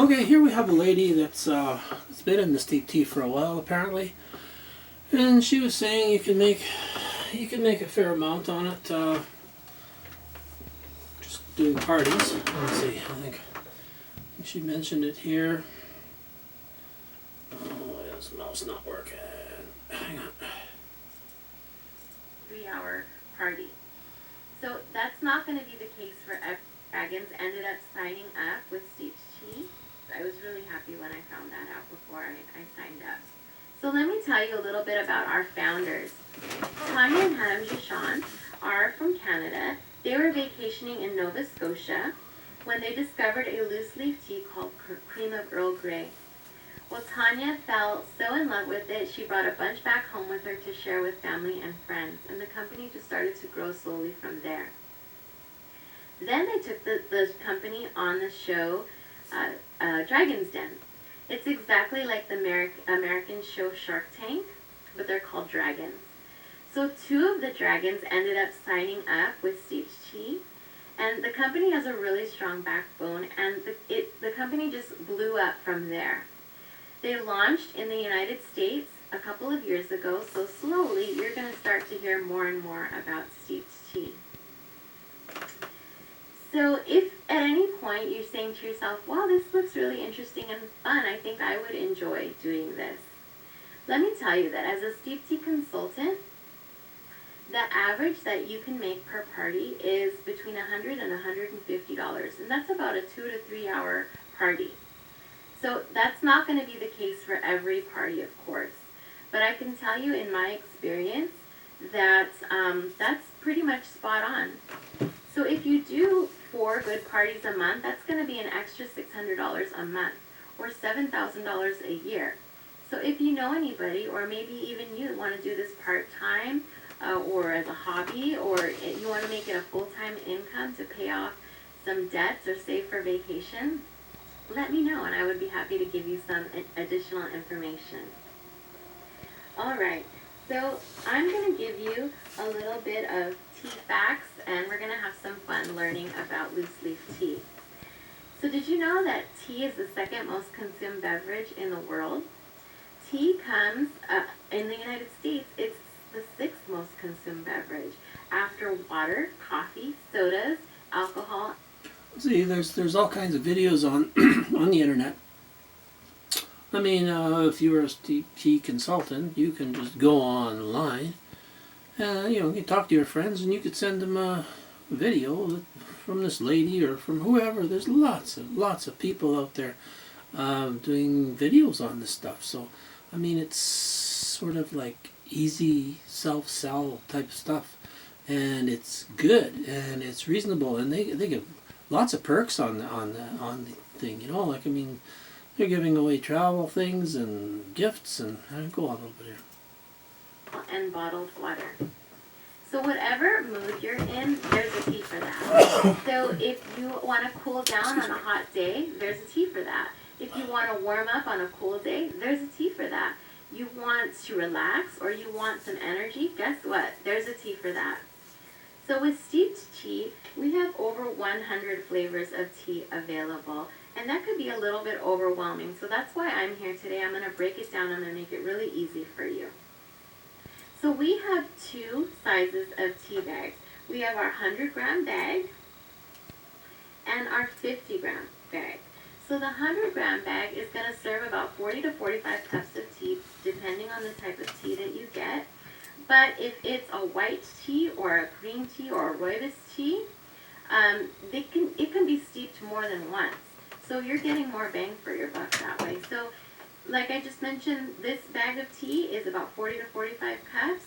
Okay, here we have a lady that's been in the steep tea for a while apparently, and she was saying you can make a fair amount on it just doing parties. Let's see, I think she mentioned it here. Oh, this mouse not working. Hang on. 3-hour party. So that's not going to be the case for Dragons. Ended up signing up with Steeped Tea. I was really happy when I found that out before I signed up. So let me tell you a little bit about our founders. Tanya and Adam Gishan are from Canada. They were vacationing in Nova Scotia when they discovered a loose leaf tea called Cream of Earl Grey. Well, Tanya fell so in love with it, she brought a bunch back home with her to share with family and friends, and the company just started to grow slowly from there. Then they took the company on the show Dragon's Den. It's exactly like the American show Shark Tank, but they're called dragons. So 2 of the dragons ended up signing up with Steeped Tea, and the company has a really strong backbone, and the company just blew up from there. They launched in the United States a couple of years ago, so slowly you're going to start to hear more and more about Steeped Tea. So if at any point you're saying to yourself, wow, this looks really interesting and fun, I think I would enjoy doing this. Let me tell you that as a Steeped Tea consultant, the average that you can make per party is between $100 and $150, and that's about a 2 to 3 hour party. So that's not going to be the case for every party, of course. But I can tell you in my experience that that's pretty much spot on. So if you do 4 good parties a month, that's going to be an extra $600 a month, or $7,000 a year. So if you know anybody, or maybe even you want to do this part-time, or as a hobby, or you want to make it a full-time income to pay off some debts or save for vacation, let me know and I would be happy to give you some additional information. Alright, so I'm going to give you a little bit of tea facts, and we're going to have some fun learning about loose leaf tea. So did you know that tea is the 2nd most consumed beverage in the world? Tea comes, in the United States, it's the 6th most consumed beverage after water, coffee, sodas, alcohol. See, there's all kinds of videos on on the internet. I mean, if you were a steep tea consultant, you can just go online, you talk to your friends, and you could send them a video from this lady or from whoever. There's lots of people out there doing videos on this stuff. So, I mean, it's sort of like easy self-sell type stuff, and it's good and it's reasonable, and they give lots of perks on the thing, like, I mean, they're giving away travel things and gifts, and go on a little bit here. And bottled water. So whatever mood you're in, there's a tea for that. So if you want to cool down on a hot day, there's a tea for that. If you want to warm up on a cool day, there's a tea for that. You want to relax or you want some energy, guess what? There's a tea for that. So with Steeped Tea, we have over 100 flavors of tea available, and that could be a little bit overwhelming. So that's why I'm here today. I'm going to break it down. I'm going to make it really easy for you. So we have 2 sizes of tea bags. We have our 100-gram bag and our 50-gram bag. So the 100-gram bag is going to serve about 40 to 45 cups of tea, depending on the type of tea that you get. But if it's a white tea or a green tea or a rooibos tea, it can be steeped more than once. So you're getting more bang for your buck that way. So like I just mentioned, this bag of tea is about 40 to 45 cups.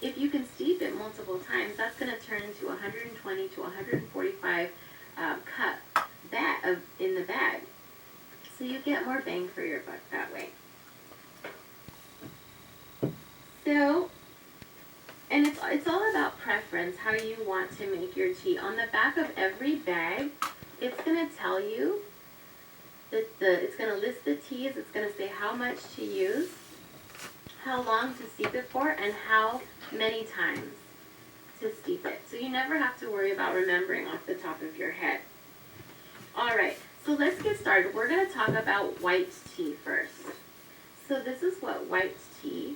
If you can steep it multiple times, that's going to turn into 120 to 145 cup in the bag. So you get more bang for your buck that way. So, and it's all about preference, how you want to make your tea. On the back of every bag, it's going to tell you that it's going to list the teas. It's going to say how much to use, how long to steep it for, and how many times to steep it. So you never have to worry about remembering off the top of your head. All right, So let's get started. We're going to talk about white tea first. So this is what white tea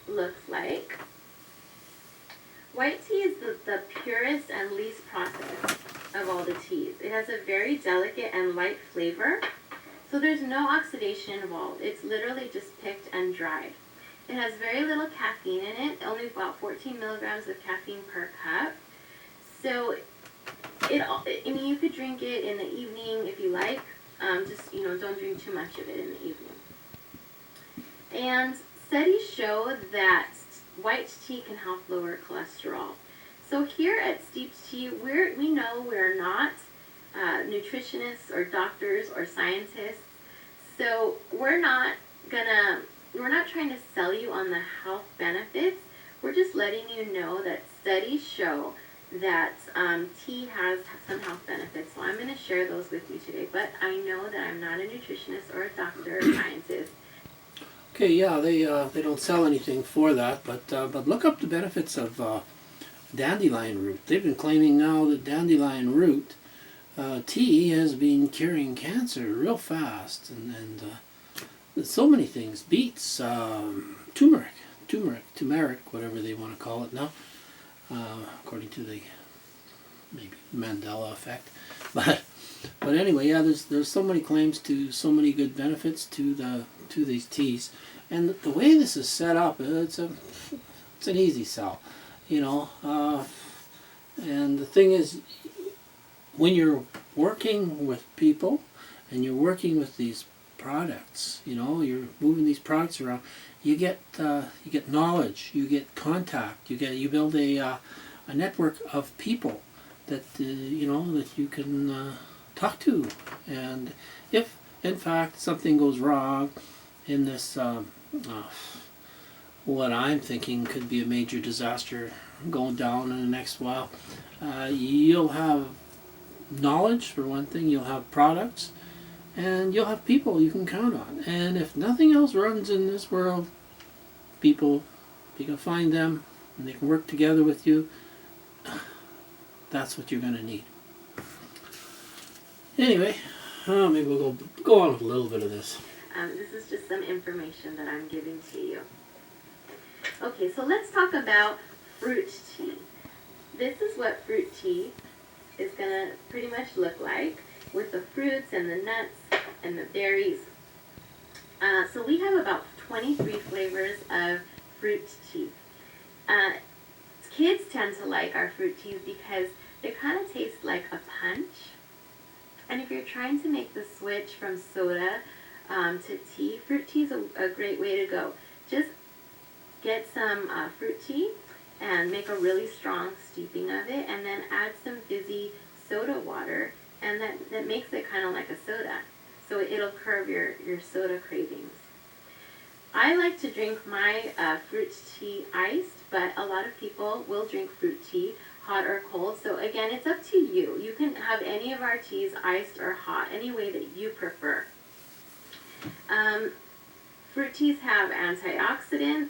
looks like. White tea is the purest and least processed of all the teas. It has a very delicate and light flavor. So there's no oxidation involved. It's literally just picked and dried. It has very little caffeine in it, only about 14 milligrams of caffeine per cup. So you could drink it in the evening if you like. Just, don't drink too much of it in the evening. And studies show that white tea can help lower cholesterol. So here at Steeped Tea, we know we're not nutritionists or doctors or scientists. So we're not trying to sell you on the health benefits. We're just letting you know that studies show that tea has some health benefits. So I'm going to share those with you today. But I know that I'm not a nutritionist or a doctor or scientist. Okay, yeah, they don't sell anything for that, but look up the benefits of dandelion root. They've been claiming now that dandelion root tea has been curing cancer real fast, and so many things. Beets, turmeric, whatever they want to call it now, according to the maybe Mandela effect. But anyway, yeah, there's so many claims to so many good benefits to these teas, and the way this is set up, it's an easy sell, and the thing is, when you're working with people and you're working with these products, you're moving these products around, you get knowledge, you get contact, you build a network of people that that you can talk to, and if in fact something goes wrong in this what I'm thinking could be a major disaster going down in the next while, you'll have knowledge for one thing, you'll have products, and you'll have people you can count on. And if nothing else runs in this world, people, you can find them and they can work together with you. That's what you're going to need. Anyway, maybe we'll go on with a little bit of this. This is just some information that I'm giving to you. Okay, so let's talk about fruit tea. This is what fruit tea is going to pretty much look like, with the fruits and the nuts and the berries. So we have about 23 flavors of fruit tea. Kids tend to like our fruit teas because they kind of taste like a punch. And if you're trying to make the switch from soda to tea, fruit tea is a great way to go. Just get some fruit tea and make a really strong steeping of it, and then add some fizzy soda water, and that makes it kind of like a soda. So it'll curb your soda cravings. I like to drink my fruit tea iced, but a lot of people will drink fruit tea hot or cold. So again, it's up to you. You can have any of our teas iced or hot, any way that you prefer. Fruit teas have antioxidants,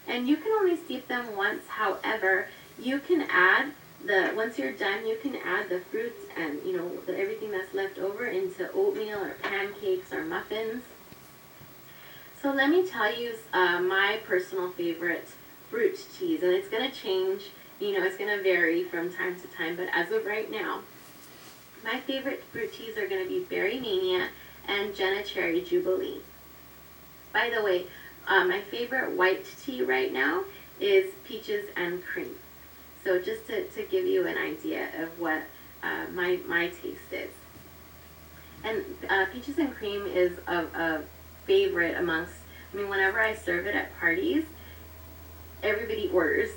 and you can only steep them once. However, you can add once you're done, you can add the fruits and everything that's left over into oatmeal or pancakes or muffins. So let me tell you my personal favorite fruit teas, and it's going to change, it's going to vary from time to time, but as of right now, my favorite fruit teas are going to be Berry Mania and Jenna Cherry Jubilee. By the way, my favorite white tea right now is Peaches and Cream. So just to give you an idea of what my taste is. And Peaches and Cream is a favorite amongst, whenever I serve it at parties, everybody orders.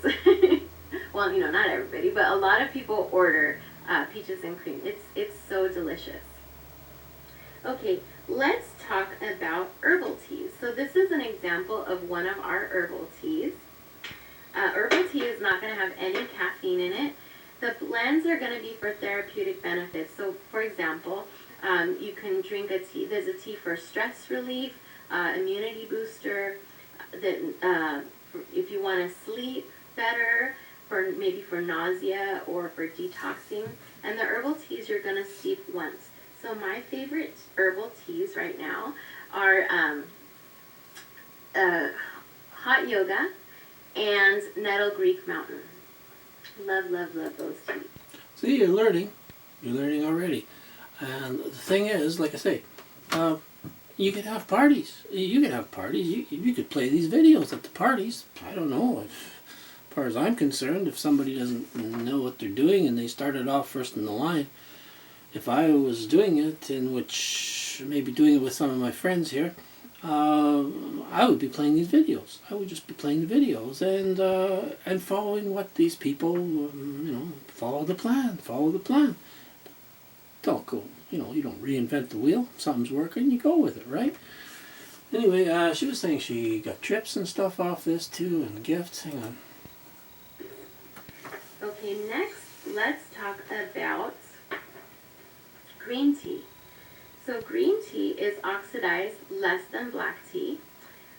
Well, not everybody, but a lot of people order Peaches and Cream. It's so delicious. Okay, let's talk about herbal teas. So this is an example of one of our herbal teas. Herbal tea is not going to have any caffeine in it. The blends are going to be for therapeutic benefits. So, for example, you can drink a tea. There's a tea for stress relief, immunity booster. If you want to sleep better, maybe for nausea or for detoxing. And the herbal teas you're going to steep once. So my favorite herbal teas right now are hot yoga and nettle Greek mountain. Love, love, love those teas. See, you're learning. You're learning already. And the thing is, like I say, you could have parties. You could have parties. You could play these videos at the parties. I don't know. As far as I'm concerned, if somebody doesn't know what they're doing and they started off first in the line, if I was doing it, in which maybe doing it with some of my friends here, I would be playing these videos. I would just be playing the videos and following what these people, follow the plan. Follow the plan. Don't go, you don't reinvent the wheel. If something's working, you go with it, right? Anyway, she was saying she got trips and stuff off this too, and gifts. Hang on. Okay, next let's talk about green tea. So green tea is oxidized less than black tea.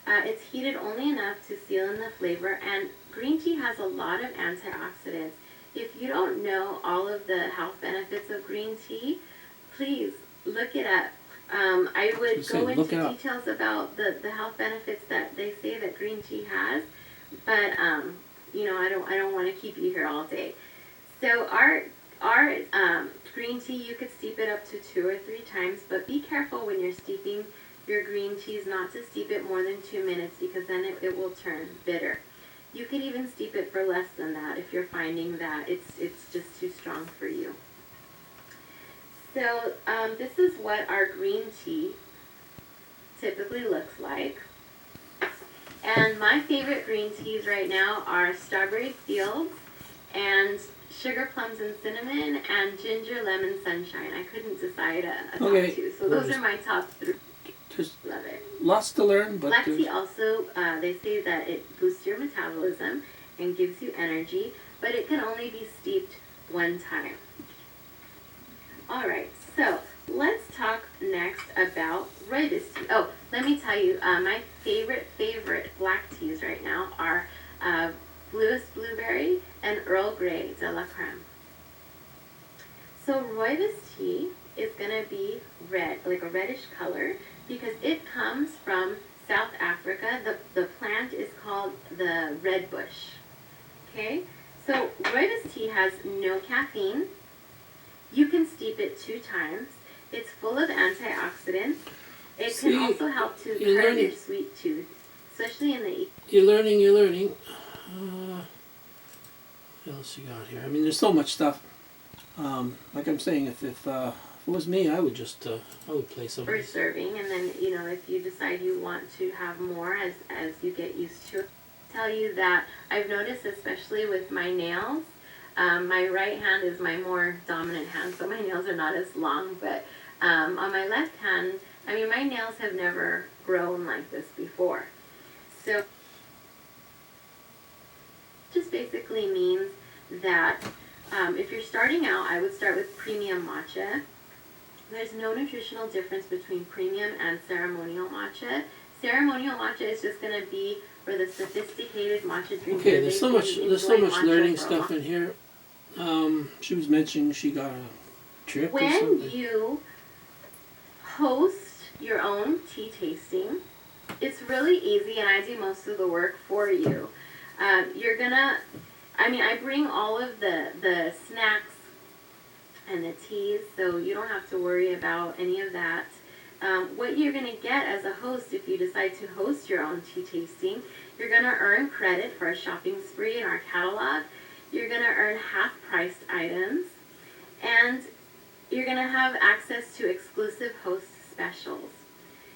It's heated only enough to seal in the flavor, and green tea has a lot of antioxidants. If you don't know all of the health benefits of green tea, please look it up. I would go into details about the health benefits that they say that green tea has, but I don't want to keep you here all day. So our green tea, you could steep it up to 2 or 3 times, but be careful when you're steeping your green teas not to steep it more than 2 minutes, because then it will turn bitter. You could even steep it for less than that if you're finding that it's just too strong for you. So this is what our green tea typically looks like. And my favorite green teas right now are Strawberry Fields and Sugar Plums and Cinnamon and Ginger Lemon Sunshine. I couldn't decide a top 2. So those are my top 3. Love it. Lots to learn, but black tea also, they say that it boosts your metabolism and gives you energy, but it can only be steeped 1 time. Alright, so let's talk next about rooibos tea. Oh, let me tell you, my favorite black teas right now are Bluest Blueberry and Earl Grey de la Creme. So rooibos tea is going to be red, like a reddish color, because it comes from South Africa. The plant is called the red bush. Okay, so rooibos tea has no caffeine. You can steep it 2 times. It's full of antioxidants. It can also help to curb your sweet tooth, especially in the evening. You're learning. What else you got here? I mean, there's so much stuff. Like I'm saying, if it was me, I would just I would play some. For serving, and then if you decide you want to have more as you get used to it. Tell you that I've noticed, especially with my nails, my right hand is my more dominant hand, so my nails are not as long. But on my left hand, I mean, my nails have never grown like this before. So just basically means that if you're starting out, I would start with premium matcha. There's no nutritional difference between premium and ceremonial matcha. Ceremonial matcha is just going to be for the sophisticated matcha drinkers. Okay, there's so much learning stuff in here. She was mentioning she got a trip or something. When you host your own tea tasting, it's really easy, and I do most of the work for you. You're gonna, I bring all of the snacks and the teas, so you don't have to worry about any of that. What you're going to get as a host, if you decide to host your own tea tasting, you're going to earn credit for a shopping spree in our catalog. You're going to earn half-priced items, and you're going to have access to exclusive host specials.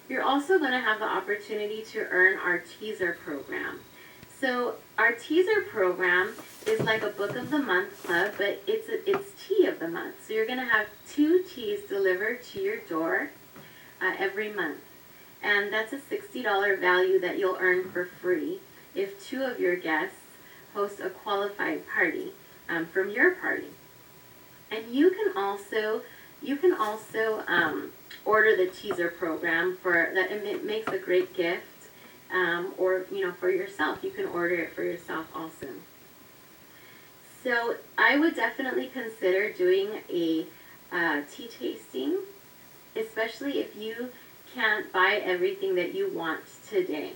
You're also going to have the opportunity to earn our teaser program. So our teaser program is like a book of the month club, but it's tea of the month. So you're going to have 2 teas delivered to your door every month. And that's a $60 value that you'll earn for free if 2 of your guests host a qualified party from your party. And you can also order the teaser program for that. It makes a great gift. Or for yourself, you can order it for yourself also. So I would definitely consider doing a tea tasting especially if you can't buy everything that you want today.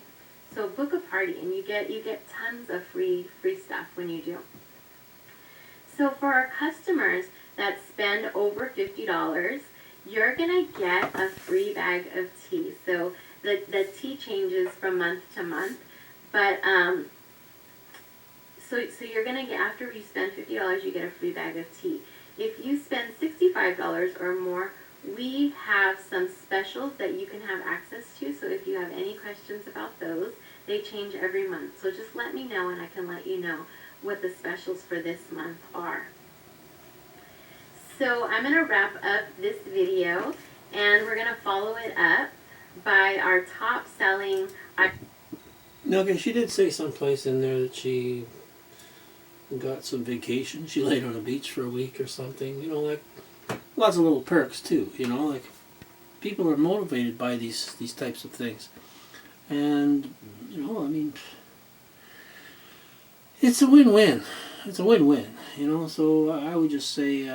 So book a party and you get tons of free stuff when you do. So for our customers that spend over $50, you're gonna get a free bag of tea. So the tea changes from month to month, but so you're gonna get, after you spend $50, you get a free bag of tea. If you spend $65 or more, we have some specials that you can have access to. So if you have any questions about those, they change every month. So just let me know and I can let you know what the specials for this month are. So I'm going to wrap up this video and we're going to follow it up by our top selling. Now, okay, she did say someplace in there that she got some vacation. She laid on a beach for a week or something. You know, like lots of little perks too. You know, like people are motivated by these types of things, and you know, I mean, it's a win-win. It's a win-win. You know, so I would just say,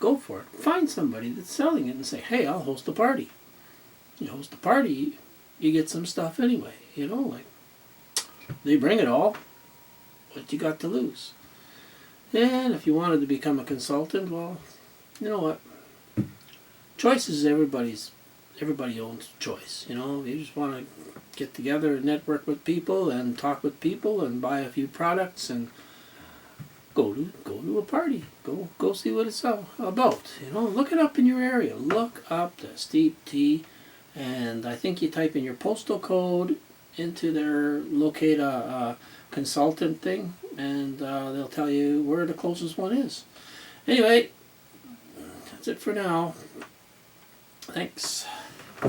go for it. Find somebody that's selling it and say, hey, I'll host a party. You host a party, you get some stuff anyway. You know, like they bring it all. What you got to lose? And if you wanted to become a consultant, well, you know what? Choice is everybody owns choice. You know, you just want to get together and network with people and talk with people and buy a few products and go to a party. Go see what it's all about. You know, look it up in your area. Look up the Steeped Tea, and I think you type in your postal code into their locate a consultant thing, and they'll tell you where the closest one is. Anyway, that's it for now. Thanks.